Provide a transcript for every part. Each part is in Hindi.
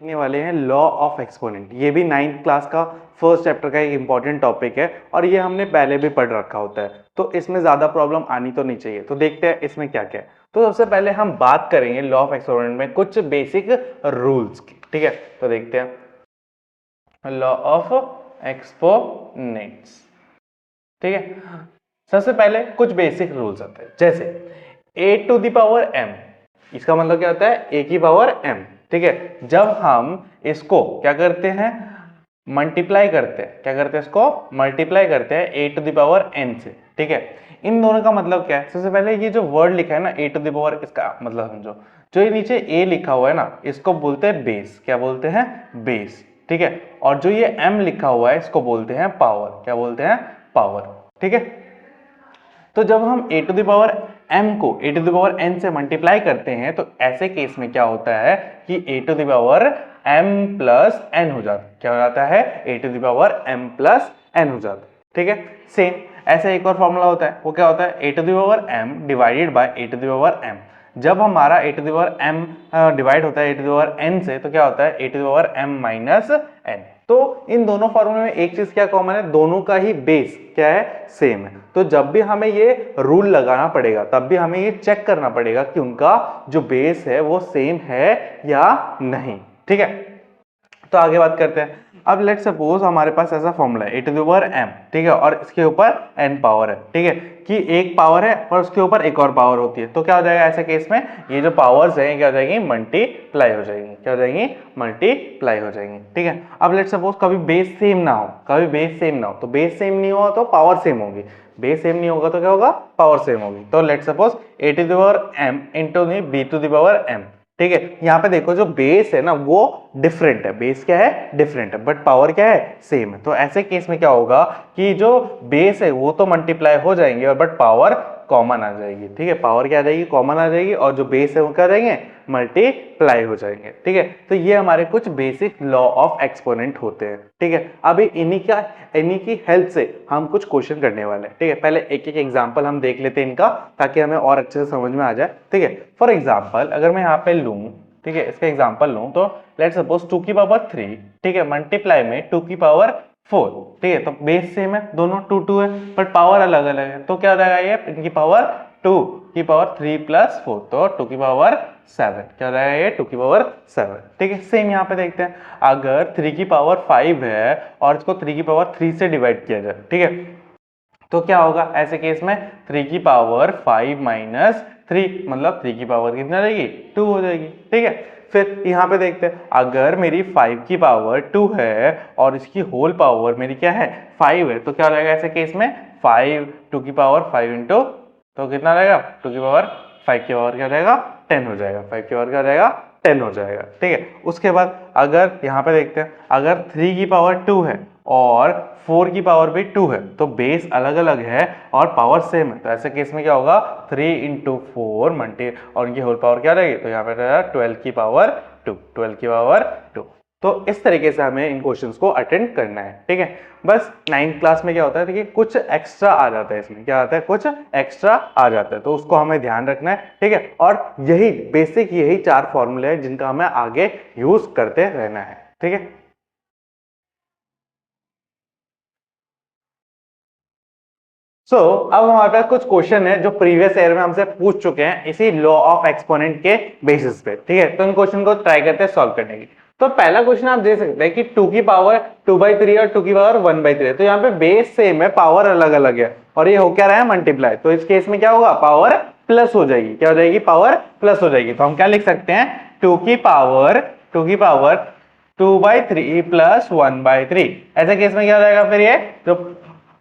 देखने वाले हैं लॉ ऑफ एक्सपोनेंट। ये भी 9th क्लास का फर्स्ट चैप्टर का एक इंपॉर्टेंट टॉपिक है और ये हमने पहले भी पढ़ रखा होता है, तो इसमें ज़्यादा प्रॉब्लम आनी तो नहीं चाहिए। तो देखते हैं इसमें क्या क्या है। तो सबसे पहले हम बात करेंगे लॉ ऑफ एक्सपोनेंट में कुछ बेसिक रूल्स की, ठीक है। तो देखते हैं लॉ ऑफ एक्सपोनेंट्स, ठीक है। सबसे पहले कुछ बेसिक रूल्स आते हैं, जैसे a to the power m, इसका मतलब क्या होता है a की पावर m, ठीक है। जब हम इसको क्या करते हैं, मल्टीप्लाई करते हैं, क्या करते हैं, इसको मल्टीप्लाई करते हैं a to the power n से, ठीक है। इन दोनों का मतलब क्या है, सबसे पहले ये जो वर्ड लिखा है ना a टू द पावर, इसका मतलब समझो। जो ये नीचे a लिखा हुआ है ना, इसको बोलते हैं बेस, क्या बोलते हैं, बेस, ठीक है। और जो ये m लिखा हुआ है, इसको बोलते हैं पावर, क्या बोलते हैं, पावर, ठीक है। तो जब हम a to the power m को a to the power n से मल्टीप्लाई करते हैं, तो ऐसे केस में क्या होता है कि a to the power m plus n हो जाता है, क्या हो जाता है, a to the power m plus n हो जाता है, ठीक है। सेम ऐसा एक और फॉर्मूला होता है, वो क्या होता है, a to the power m divided by a to the power m। जब हमारा a to the power m divide होता है a to the power n से, तो क्या होता है, a to the power m minus n। तो इन दोनों फॉर्मूले में एक चीज क्या कॉमन है, दोनों का ही बेस क्या है, सेम है। तो जब भी हमें ये रूल लगाना पड़ेगा, तब भी हमें ये चेक करना पड़ेगा कि उनका जो बेस है वो सेम है या नहीं, ठीक है। तो आगे बात करते हैं। अब लेट सपोज हमारे पास ऐसा फॉर्मूला है a to the power m, ठीक है, और इसके ऊपर n पावर है, ठीक है, कि एक पावर है और उसके ऊपर एक और पावर होती है। तो क्या हो जाएगा ऐसे केस में, ये जो पावर्स हैं क्या हो जाएंगी, मल्टीप्लाई हो जाएंगी, क्या हो जाएंगी, मल्टीप्लाई हो जाएंगी, ठीक है। अब लेट सपोज कभी बेस सेम ना हो, कभी बेस सेम ना हो, तो बेस सेम नहीं हुआ तो पावर सेम होगी, बेस सेम नहीं होगा तो क्या होगा, पावर सेम होगी। तो let suppose a to the power m into b to the power m, ठीक है। यहाँ पे देखो जो बेस है ना वो डिफरेंट है, बेस क्या है, डिफरेंट है, बट पावर क्या है, सेम है। तो ऐसे केस में क्या होगा कि जो बेस है वो तो मल्टीप्लाई हो जाएंगे और बट पावर कॉमन आ जाएगी, ठीक है। पावर क्या आ जाएगी, कॉमन आ जाएगी, और जो बेस है वो क्या जाएंगे, मल्टीप्लाई हो जाएंगे, ठीक है। तो ये हमारे कुछ बेसिक लॉ ऑफ एक्सपोनेंट होते हैं, ठीक है। अभी इन्हीं की हेल्प से हम कुछ क्वेश्चन करने वाले हैं, ठीक है। पहले एक एक एग्जांपल हम देख लेते हैं इनका, ताकि हमें और अच्छे से समझ में आ जाए, ठीक है। फॉर एग्जांपल अगर मैं यहाँ पे लूं, ठीक है, इसका एग्जांपल लूं, तो लेट्स सपोज 2 की पावर 3, ठीक है, मल्टीप्लाई में 2 की पावर 4, ठीक है। तो बेस सेम है, दोनों 2 2 है, बट पावर अलग अलग है। तो क्या हो जाएगा, ये इनकी पावर 2 की पावर 3 प्लस 4, तो 2 की पावर 7, क्या हो जाएगा, ये 2 की पावर 7, ठीक है। सेम यहाँ पे देखते हैं, अगर 3 की पावर 5 है और इसको 3 की पावर 3 से डिवाइड किया जाए, ठीक है, तो क्या होगा ऐसे केस में, 3 की पावर 5 माइनस 3, मतलब 3 की पावर कितनी हो जाएगी, 2 हो जाएगी, ठीक है। फिर यहाँ पे देखते हैं, अगर मेरी 5 की पावर 2 है और इसकी होल पावर मेरी क्या है, 5 है, तो क्या हो जाएगा ऐसे केस में, 5 2 की पावर 5 इंटू, तो कितना रहेगा, 2 की पावर 5 की पावर क्या हो जाएगा, 10 हो जाएगा, 5 की पावर क्या हो जाएगा, 10 हो जाएगा, ठीक है। उसके बाद अगर यहाँ पे देखते हैं, अगर 3 की पावर 2 है और 4 की पावर भी 2 है, तो बेस अलग अलग है और पावर सेम है। तो ऐसे केस में क्या होगा, 3 इंटू 4 मल्टी और उनकी होल पावर क्या रहेगी, तो यहाँ पे रहेगा 12 की पावर 2, 12 की पावर 2। तो इस तरीके से हमें इन क्वेश्चंस को अटेंड करना है, ठीक है। बस 9th क्लास में क्या होता है, देखिए कुछ एक्स्ट्रा आ जाता है, इसमें क्या आता है, कुछ एक्स्ट्रा आ जाता है, तो उसको हमें ध्यान रखना है, ठीक है। और यही बेसिक, यही 4 फॉर्मूले हैं जिनका हमें आगे यूज करते रहना है, ठीक है। अब हमारे पास कुछ क्वेश्चन है जो प्रीवियस ईयर में हमसे पूछ चुके हैं इसी लॉ ऑफ एक्सपोनेंट के बेसिस पे, ठीक है। तो इन क्वेश्चन को ट्राई करते हैं सॉल्व करने की। तो पहला क्वेश्चन आप देख सकते हैं कि 2 की पावर 2/3 और 2 की पावर 1/3, तो यहाँ पे बेस सेम है, पावर अलग अलग है, और ये हो क्या रहा है, मल्टीप्लाई। तो इस केस में क्या होगा, पावर प्लस हो जाएगी, क्या हो जाएगी, पावर प्लस हो जाएगी। तो हम क्या लिख सकते हैं, 2 की पावर 2/3 प्लस 1/3। ऐसे केस में क्या हो जाएगा, फिर ये तो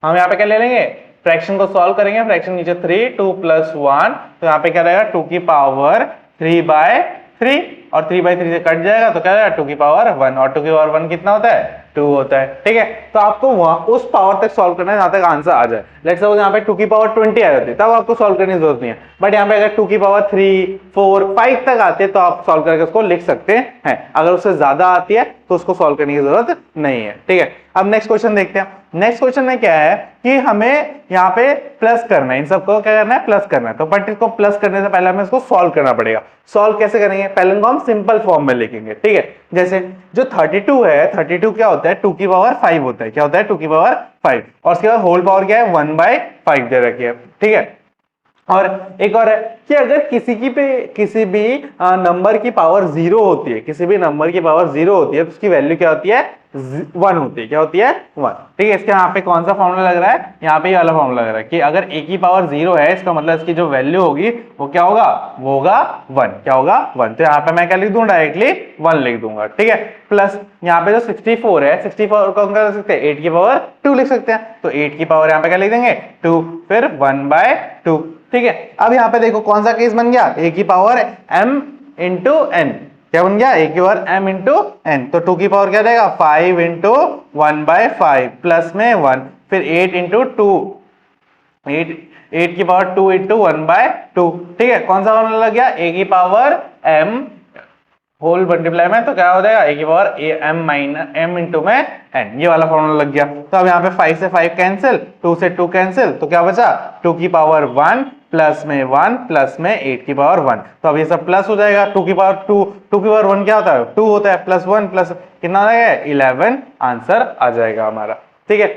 हम यहाँ पे क्या ले लेंगे, फ्रैक्शन को सॉल्व करेंगे, फ्रैक्शन नीचे 3, 2 प्लस 1, तो यहाँ पे क्या रहेगा, 2 की पावर 3/3, और 3/3 से कट जाएगा तो क्या रहेगा, 2 की पावर 1, और 2 की पावर 1 कितना होता है, 2 होता है, ठीक है। तो आपको वहां उस पावर तक सॉल्व करना है जहां तक आंसर आ जाए। लेट्स सपोज यहाँ पे 2 की पावर 20 आ जाती है, तब आपको सॉल्व करने की जरूरत नहीं है, बट यहाँ पे अगर 2 की पावर 3 4 5 तक आती है तो आप सॉल्व करके उसको लिख सकते हैं। अगर उससे ज्यादा आती है तो उसको सॉल्व करने की जरूरत नहीं है, ठीक है। अब नेक्स्ट क्वेश्चन देखते हैं। नेक्स्ट क्वेश्चन में क्या है कि हमें यहाँ पे प्लस करना है, इन सबको क्या करना है, प्लस करना है। तो बट इसको प्लस करने से पहले हमें इसको सॉल्व करना पड़ेगा। सॉल्व कैसे करेंगे, पहले इनको हम सिंपल फॉर्म में लिखेंगे, ठीक है। जैसे जो 32 है, 32 क्या होता है, 2 की पावर 5 होता है। क्या होता है, 2 की पावर 5, और उसके बाद होल पावर क्या है, 1/5 दे रखी है, ठीक है। और एक और है कि अगर किसी भी नंबर की पावर 0 होती है, किसी भी नंबर की पावर 0 होती है, तो उसकी वैल्यू क्या होती है, 1 होती है। क्या होती है, 1, ठीक है। इसके यहाँ पे कौन सा फॉर्मूला लग रहा है, यहाँ पे ये वाला फॉर्मूला लग रहा है कि अगर a की पावर 0 है, इसका मतलब इसकी जो वैल्यू होगी वो क्या होगा, वो होगा 1। क्या होगा, 1। तो यहाँ पे मैं क्या लिख दूं, डायरेक्टली 1 लिख दूंगा, ठीक है। प्लस यहाँ पे जो 64 है, 64 को हम क्या कर सकते हैं, 8 की पावर 2 लिख सकते हैं। तो 8 की पावर यहाँ पे क्या लिख देंगे, 2, फिर 1/2, ठीक है। अब यहाँ पे देखो कौन सा केस बन गया, a की पावर m इंटू n। क्या बन गया, a की पावर m इंटू n। तो 2 की पावर क्या देगा, 5 इंटू 1/5 प्लस में 1, फिर 8 इंटू 2, 8 की पावर 2 इंटू 1/2, ठीक है। कौन सा फॉर्मूला लग गया, a की पावर m होल मल्टीप्लाई में, तो क्या हो जाएगा, a की power m minus m into में n, ये वाला फॉर्मूला लग गया। तो अब यहाँ पे 5 से 5 कैंसिल, 2 से 2 कैंसिल, तो क्या बचा, 2 की पावर 1 प्लस में 1 प्लस में 8 की पावर 1। तो अब ये सब प्लस हो जाएगा, 2 की पावर 2, 2 की पावर 1 क्या होता है, 2 होता है, प्लस 1 प्लस कितना आ जाएगा, 11 आंसर आ जाएगा हमारा, ठीक है।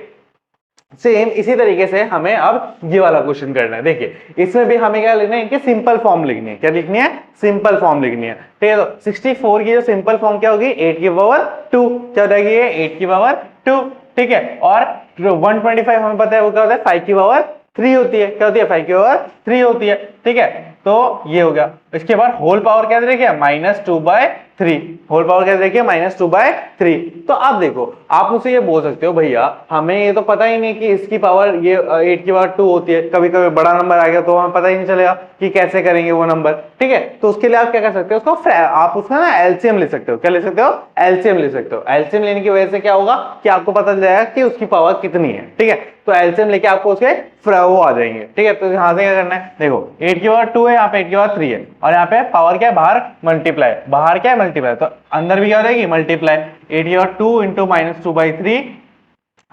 सेम इसी तरीके से हमें अब ये वाला क्वेश्चन करना है। देखिए इसमें भी हमें क्या लिखना है, इनकी सिंपल फॉर्म लिखनी है। क्या लिखनी है, सिंपल फॉर्म लिखनी है, ठीक है। तो 64 की जो सिंपल फॉर्म क्या होगी, 8 की पावर 2, क्या हो जाएगी, 8 की पावर 2, ठीक है। और 125 हमें पता है वो क्या होता है, 5 की पावर 3 होती है। क्या होती है, 5 की पावर 3 होती है, ठीक है। तो ये हो गया। इसके बाद होल पावर क्या देखिए, -2/3, होल पावर क्या देखिए, -2/3। तो अब देखो आप मुझसे ये बोल सकते हो, भैया हमें ये तो पता ही नहीं कि इसकी पावर ये 8 की पावर 2 होती है। कभी कभी बड़ा नंबर आ गया तो हमें पता ही नहीं चलेगा कि कैसे करेंगे वो नंबर, ठीक है। तो उसके लिए आप क्या कर सकते हो, उसको आप उसका ना एलसीएम ले सकते हो। क्या ले सकते हो, एलसीएम ले सकते हो। एलसीएम लेने की वजह से क्या होगा कि आपको पता चल जाएगा कि उसकी पावर कितनी है, ठीक है। तो एलसीएम लेके आपको उसके वो आ जाएंगे, ठीक है। तो यहां से क्या करना है, देखो 8 की पावर 2 है, यहाँ पे 8 की पावर 3 है, और यहाँ पे पावर क्या है, बाहर मल्टीप्लाई, बाहर क्या है, मल्टीप्लाई, तो अंदर भी क्या हो जाएगी, मल्टीप्लाई। 8 की पावर 2 इंटू -2/3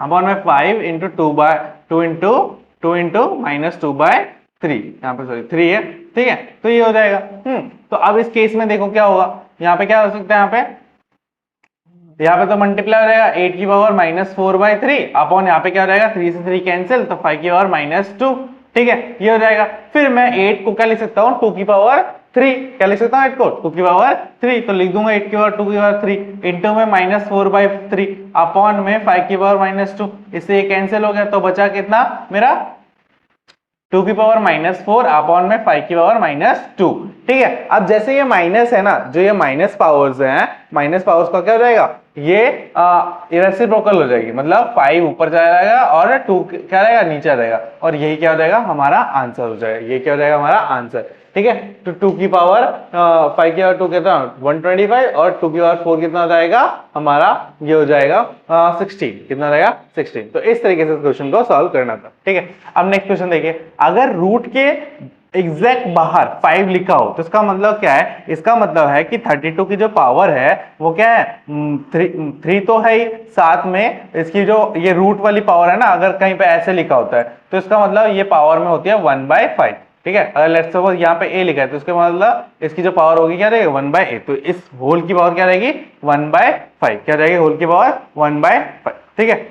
अपॉन में 5 इंटू 2 इंटू -2/3, यहाँ पे सॉरी 3 है, ठीक है। तो ये हो जाएगा। तो अब इस केस में देखो क्या होगा, यहाँ पे क्या हो सकता है, यहाँ पे तो मल्टीप्लाई हो जाएगा 8 की पावर -4/3 अपॉन यहाँ पे क्या हो जाएगा, 3 से 3 कैंसिल, तो 5 की पावर -2, ठीक है। ये हो जाएगा। फिर मैं 8 को क्या लिख सकता हूँ, 2 की पावर 3, क्या लिख सकता हूँ 8 को, 2 की पावर 3, तो लिख दूंगा 8 की पावर 2 की पावर 3 इंटू में -4/3 अपॉन में 5 की पावर -2, इससे ये कैंसिल हो गया, तो बचा कितना मेरा 2 की पावर -4 अपॉन में 5 की पावर -2, ठीक है। अब जैसे ये माइनस है ना, जो ये माइनस पावर्स हैं, माइनस पावर्स का क्या हो जाएगा, ये रेसिप्रोकल हो जाएगी, मतलब 5 ऊपर चला जाएगा और 2 क्या रहेगा, नीचे रहेगा, और यही क्या हो जाएगा, हमारा आंसर हो जाएगा। ये क्या हो जाएगा, हमारा आंसर, ठीक है। तो 2 की पावर 5 की पावर 2 कितना, 125, और 2 की पावर 4 कितना हो जाएगा हमारा, ये हो जाएगा 16, कितना हो जाएगा, 16। तो इस तरीके से इस क्वेश्चन को सॉल्व करना था, ठीक है। अब नेक्स्ट क्वेश्चन देखिए, अगर रूट के एग्जैक्ट बाहर 5 लिखा हो तो इसका मतलब क्या है, इसका मतलब है कि 32 की जो पावर है वो क्या है, 3 तो है ही, साथ में इसकी जो ये रूट वाली पावर है ना, अगर कहीं पे ऐसे लिखा होता है तो इसका मतलब ये पावर में होती है 1/5, ठीक है। अगर लेट्स सपोज यहाँ पे a लिखा है तो इसका मतलब इसकी जो पावर होगी क्या रहेगी, 1/a, तो इस होल की पावर क्या रहेगी, 1/5, क्या रहेगी, होल की पावर 1/5, ठीक है।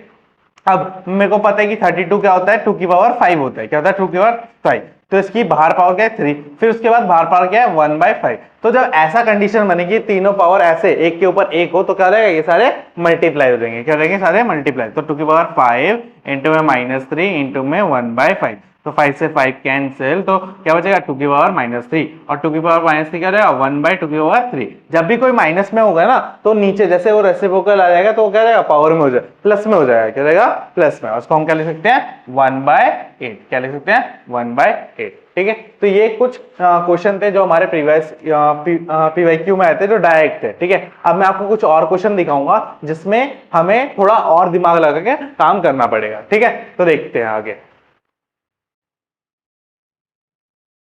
अब मेरे को पता है कि 32 क्या होता है, 2 की पावर 5 होता है। क्या होता है, 2 की पावर 5, तो इसकी बाहर पावर क्या है, 3, फिर उसके बाद बाहर पावर क्या है, 1/5। तो जब ऐसा कंडीशन बनेगी, तीनों पावर ऐसे एक के ऊपर एक हो, तो क्या रहेगा, ये सारे मल्टीप्लाई हो जाएंगे। क्या रहेंगे, सारे मल्टीप्लाई। तो 2 की पावर 5 इंटू में -3 इंटू में 1/5, तो 5 से 5 कैंसिल, तो क्या बचेगा, 2 की पावर -3, और 2 की पावर -3 क्या रहेगा, 1/2 की पावर 3। जब भी कोई माइनस में होगा ना, तो नीचे जैसे वो रेसिप्रोकल आ जाएगा तो वो क्या रहेगा, पावर में हो जाएगा, प्लस में हो जाएगा, क्या रहेगा, प्लस में। उसको हम क्या लिख सकते हैं, 1/8, क्या लिख सकते हैं, 1/8, ठीक है। तो ये कुछ क्वेश्चन थे जो हमारे प्रीवियस PYQ में आए थे, जो डायरेक्ट थे, ठीक है। अब मैं आपको कुछ और क्वेश्चन दिखाऊंगा जिसमें हमें थोड़ा और दिमाग लगा के काम करना पड़ेगा, ठीक है। तो देखते हैं आगे।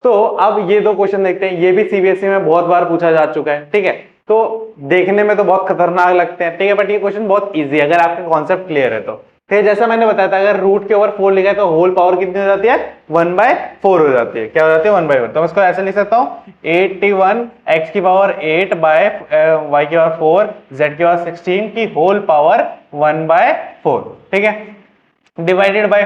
तो अब ये दो क्वेश्चन देखते हैं, ये भी सीबीएसई में बहुत बार पूछा जा चुका है, ठीक है। तो देखने में तो बहुत खतरनाक लगते हैं, ठीक है, बट ये क्वेश्चन बहुत इजी है अगर आपका कॉन्सेप्ट क्लियर है तो। फिर जैसा मैंने बताया था, अगर रूट के ओवर 4 लिखा है तो होल पावर कितनी हो जाती है, 1/4 हो जाती है। क्या हो जाती है, 1/4। तो मैं इसको ऐसे लिख सकता हूँ 81 x की पावर 8 बाय y की पावर 4 z की पावर 16 की होल पावर 1/4, ठीक है। डिवाइडेड बाय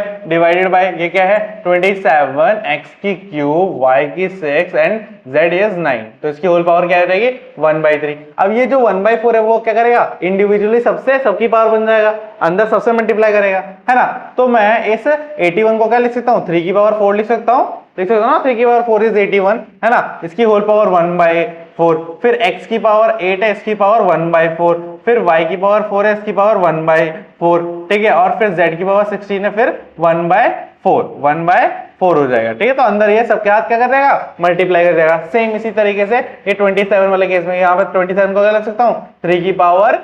ये क्या है, 27 x की क्यूब y की 6 एंड z इज 9। तो इसकी होल पावर क्या हो जाएगी, 1/3। अब ये जो 1/4 है वो क्या करेगा, इंडिविजुअली सबसे सबकी पावर बन जाएगा, अंदर सबसे मल्टीप्लाई करेगा, है ना। तो मैं इस 81 को क्या लिख सकता हूँ, 3 की पावर 4 लिख सकता हूँ, लिख सकता हूँ ना, 3 की पावर 4 इज 81, है ना। इसकी होल पावर 1/4, फिर x की पावर 8 है, इसकी पावर 1/4, फिर y की पावर 4 है, इसकी पावर 1/4, ठीक है, और फिर z की पावर 16 है, फिर 1/4 हो जाएगा, ठीक है। तो अंदर ये सब के हाथ क्या कर देगा, मल्टीप्लाई कर देगा। सेम इसी तरीके से ये 27 वाले केस में यहाँ पर 27 को क्या लिख सकता हूँ, 3 की पावर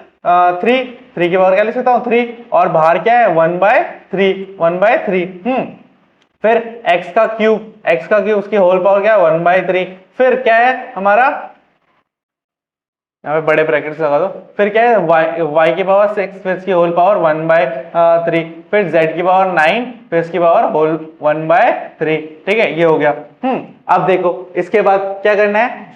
3 की पावर क्या लिख सकता हूँ, 3, और बाहर क्या है, 1/3 फिर x का क्यूब उसकी होल पावर क्या है, 1/3, फिर क्या है हमारा, यहाँ पे बड़े ब्रैकेट्स लगा दो, फिर क्या है y की पावर 6, फिर इसकी होल पावर 1/3, फिर z की पावर 9, फिर इसकी पावर होल 1/3, ठीक है, ये हो गया। अब देखो इसके बाद क्या करना है,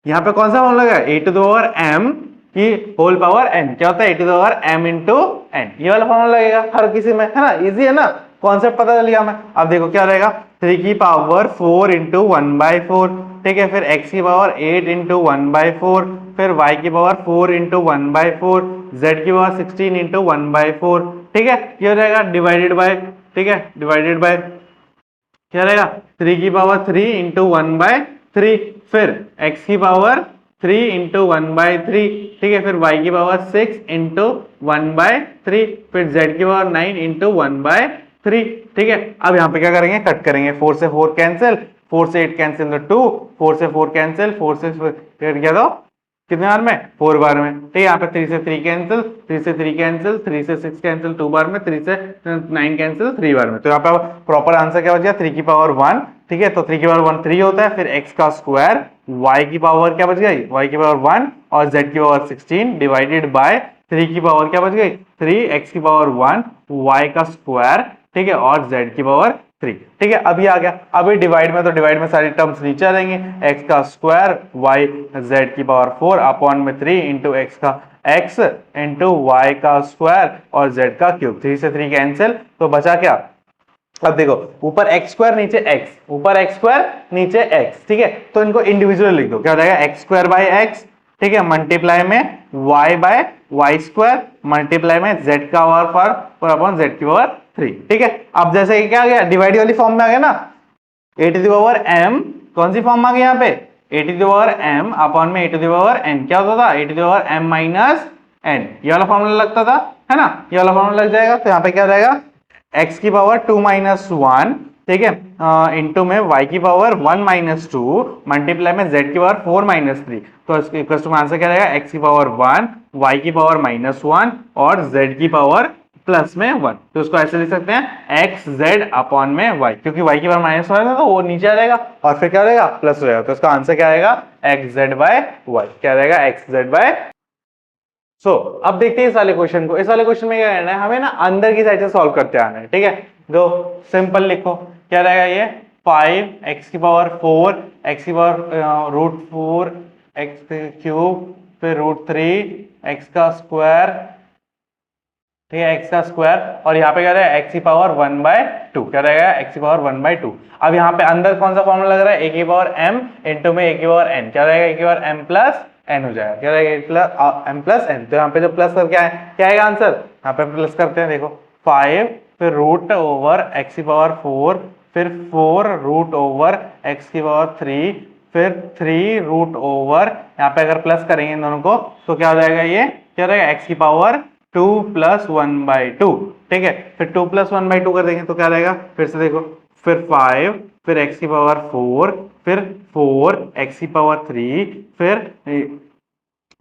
यहाँ पे कौन सा फॉर्मूला है, a to the power m की होल पावर n, क्या होता है a to the power m into n, ये वाला फॉर्मूला लगेगा हर किसी में, है ना, इजी है ना, कॉन्सेप्ट पता चल गया हमें। अब देखो क्या रहेगा, 3 की पावर 4 इंटू 1/4, ठीक है, फिर x की पावर 8 इंटू 1/4, फिर y की पावर 4 इंटू 1/4, z की पावर 16 इंटू 1/4, ठीक है, ये हो जाएगा डिवाइडेड बाय, ठीक है, डिवाइडेड बाय क्या रहेगा, 3 की पावर 3 इंटू 1/3, फिर x की पावर 3 इंटू 1/3, ठीक है, फिर y की पावर 6 इंटू 1/3, फिर z की पावर 9 इंटू 1/3, ठीक है। अब यहाँ पे क्या करेंगे, कट करेंगे, 4 से 4 कैंसिल, 4 से 8 कैंसिल तो 2, 4 से 4 कैंसिल, 4 से 8 क्या दो, कितने बार में, 4 बार में, ठीक है। यहाँ पे 3 से 3 कैंसिल, 3 से 3 कैंसिल, 3 से 6 कैंसिल 2 बार में, 3 से 9 कैंसिल 3 बार में। तो यहाँ पे प्रॉपर आंसर क्या बच गया, 3 की पावर 1, ठीक है। तो 3 की पावर 1 3 होता है, फिर x का स्क्वायर, y की पावर क्या बच गई, y की पावर 1 और z की पावर 16 डिवाइडेड बाय 3 की पावर क्या बच गई, 3, x की पावर 1, y का स्क्वायर, ठीक है, और z की पावर 3, ठीक है। अभी आ गया, अभी डिवाइड में, तो डिवाइड में सारी टर्म्स नीचे आ जाएंगे, x का स्क्वायर, y z की पावर 4 अपॉन में 3 इंटू x का x इंटू y का स्क्वायर और z का क्यूब, 3 से 3 कैंसिल, तो बचा क्या, अब देखो ऊपर x स्क्वायर नीचे x, ऊपर x स्क्वायर नीचे x, ठीक है। तो इनको इंडिविजुअल लिख दो, क्या हो जाएगा, x स्क्वायर बाय x, ठीक है, मल्टीप्लाई में y by y square, multiply में z का पावर 4 अपॉन z की पावर 3, ठीक है। अब जैसे क्या आ गया, डिवाइड वाली फॉर्म में आ गया ना, a to the power m, कौन सी फॉर्म में आ गई यहाँ पे, a to the power m upon में a to the power n, क्या होता था, a to the power m minus n, ये वाला फॉर्मूला लगता था, है ना, ये वाला फॉर्मूला लग जाएगा। तो यहाँ पे क्या रहेगा, x की पावर 2 माइनस 1, ठीक है, इंटू में y की पावर 1 माइनस 2, मल्टीप्लाई में z की पावर 4 माइनस 3, तो इसके इक्वल टू आंसर क्या रहेगा, x की पावर 1, y की पावर माइनस 1 और z की पावर प्लस में 1। तो उसको ऐसे लिख सकते हैं एक्स जेड अपॉन में y, क्योंकि y की पावर माइनस 1 है तो वो नीचे आ जाएगा और फिर क्या रहेगा, प्लस हो जाएगा। तो इसका आंसर क्या आएगा, एक्स जेड बाय वाई, क्या रहेगा, एक्स जेड बाय। अब देखते हैं इस वाले क्वेश्चन को। इस वाले क्वेश्चन में क्या करना है, हमें ना अंदर की साइड से सॉल्व करते आना है, ठीक है। जो सिंपल लिखो, क्या रहेगा ये, 5 एक्स की पावर 4, एक्स की पावर रूट 4 एक्स क्यूब, फिर रूट 3 एक्स का स्क्वायर, ठीक है, एक्स का स्क्वायर, और यहाँ पे क्या रहेगा, एक्स की पावर 1/2, क्या रहेगा, एक्स की पावर 1/2। अब यहाँ पे अंदर कौन सा फॉर्मूला लग रहा है, ए की पावर m इंटू में ए की पावर n, क्या रहेगा, ए की पावर m प्लस n हो जाएगा, क्या रहेगा, m प्लस n। तो यहाँ पे जो प्लस करके आए, क्या आएगा आंसर, यहाँ पे प्लस करते हैं, देखो 5, फिर रूट ओवर एक्स की पावर 4, फिर 4 रूट ओवर एक्स की पावर 3, फिर 3 रूट ओवर, यहाँ पे अगर प्लस करेंगे इन दोनों को तो क्या हो जाएगा, ये क्या रहेगा, एक्स की पावर 2 प्लस 1/2, ठीक है। फिर 2 प्लस 1/2 कर देंगे तो क्या रहेगा, फिर से देखो, फिर 5, फिर x की पावर 4, फिर 4 x की पावर 3, फिर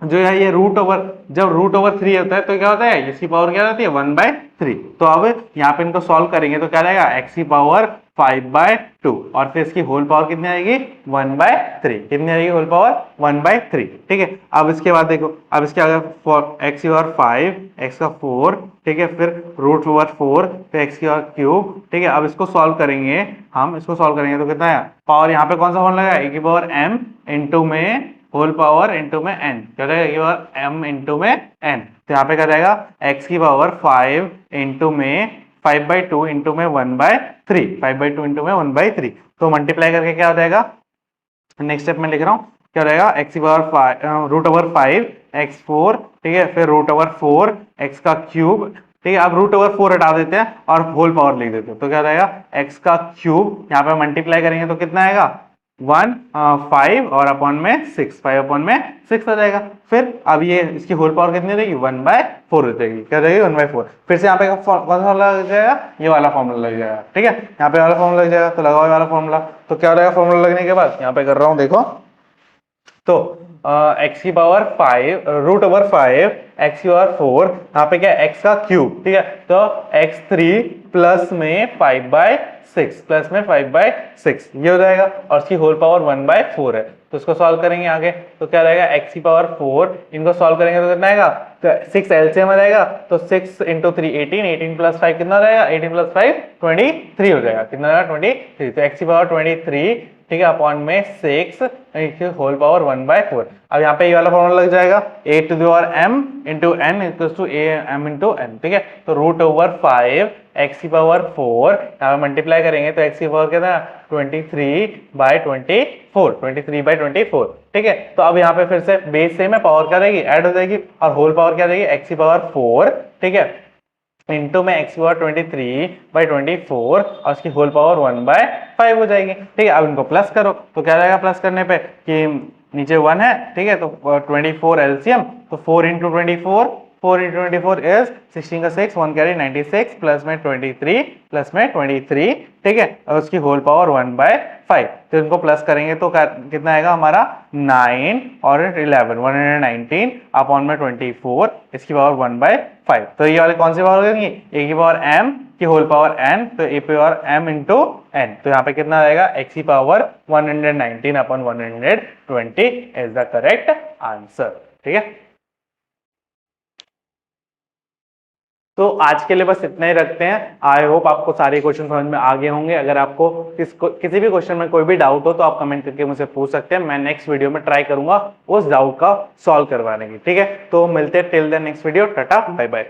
जो है ये रूट ओवर, जब रूट ओवर 3 होता है तो क्या होता है, इसकी पावर क्या रहती है 1/3। तो अब यहाँ पे इनको सॉल्व करेंगे तो क्या रहेगा, x की पावर 5/2 और फिर इसकी होल पावर कितनी आएगी 1/3, कितनी आएगी होल पावर 1/3। ठीक है, अब इसके बाद देखो, अब इसके अगर x की पावर 5, x का 4, ठीक है, फिर रूट ओवर 4, फिर x की पावर क्यूब। ठीक है, अब इसको सॉल्व करेंगे, हम इसको सॉल्व करेंगे तो कितना है पावर, यहाँ पे कौन सा फॉर्मूला है, a की पावर m इंटू में होल पावर इंटू में n, क्या रहेगा ये पावर m इंटू में n। तो यहाँ पे क्या रहेगा x की पावर 5 इंटू में 5/2 इंटू में 1/3, 5/2 इंटू में 1/3। तो मल्टीप्लाई करके क्या हो जाएगा, नेक्स्ट स्टेप में लिख रहा हूँ, क्या रहेगा x की पावर 5 रूट ओवर 5 x4, ठीक है, फिर रूट ओवर 4 x का क्यूब। ठीक है, अब रूट ओवर 4 हटा देते हैं और होल पावर लिख देते हैं तो क्या रहेगा x का क्यूब, यहाँ पे मल्टीप्लाई करेंगे तो कितना आएगा 5 और अपॉन में 6, 5 अपॉन में 6 आ जाएगा। फिर अब ये इसकी होल पावर कितनी रहेगी 1/4 हो जाएगी, क्या रहेगी 1/4। फिर से यहाँ पे कौन सा फॉर्मूला लग जाएगा, ये वाला फॉर्मूला लग जाएगा। ठीक है, यहाँ पे वाला फॉर्मूला लग जाएगा, तो लगाओ ये वाला फॉर्मूला। तो क्या हो जाएगा फॉर्मूला लगने के बाद, यहाँ पे कर रहा हूँ देखो, तो x की पावर 5 रूट ओवर 5 x की पावर 4, यहाँ पे क्या x का क्यूब। ठीक है, तो x3 प्लस में 5/6, प्लस में 5/6 ये हो जाएगा और इसकी होल पावर 1/4 है। तो इसको सॉल्व करेंगे आगे तो क्या रहेगा x की पावर 4, इनको सॉल्व करेंगे तो कितना आएगा, तो 6 एलसीएम आ जाएगा, तो 6 इंटू 3 18, 18 प्लस 5 कितना रहेगा, 18 प्लस 5 23 हो जाएगा, कितना रहेगा 23। तो x की पावर 23, ठीक है, अपॉन में 6 होल पावर 1/4। अब यहाँ पे ये वाला फॉर्मूला लग जाएगा a to the power m into n equals to a m into n। ठीक है, तो रूट ओवर 5 x की पावर 4, यहाँ पे मल्टीप्लाई करेंगे तो x की पावर कितना 23/24, 23/24। ठीक है, तो अब यहाँ पे फिर से बेस सेम है, पावर क्या रहेगी ऐड हो जाएगी और होल पावर क्या रहेगी x की पावर 4, ठीक है, इंटू में x की पावर 23/24 और उसकी होल पावर 1/5 हो जाएगी। ठीक है, अब इनको प्लस करो तो क्या रहेगा प्लस करने पे कि नीचे 1 है, ठीक है, तो 24 एलसीएम, तो 4 इंटू 24, 4 इंटू 24 इज 16 का 6, 1 कैरी 96 प्लस में 23 प्लस में 23। ठीक है, और उसकी होल पावर 1/5। तो इनको प्लस करेंगे तो कितना आएगा हमारा 9 और 11, 119 अपॉन में 24, इसकी पावर 1/5। तो ये वाले कौन सी पावर होगी, a की पावर m की होल पावर n, तो a power m into n। तो यहाँ पे कितना आएगा x की power 119 upon 120 is the correct answer. ठीक है, तो आज के लिए बस इतना ही रखते हैं। आई होप आपको सारे क्वेश्चन समझ में आ गए होंगे। अगर आपको किसी भी क्वेश्चन में कोई भी डाउट हो तो आप कमेंट करके मुझसे पूछ सकते हैं, मैं नेक्स्ट वीडियो में ट्राई करूंगा उस डाउट का सॉल्व करवाने की। ठीक है, तो मिलते हैं till the next video, tata bye bye.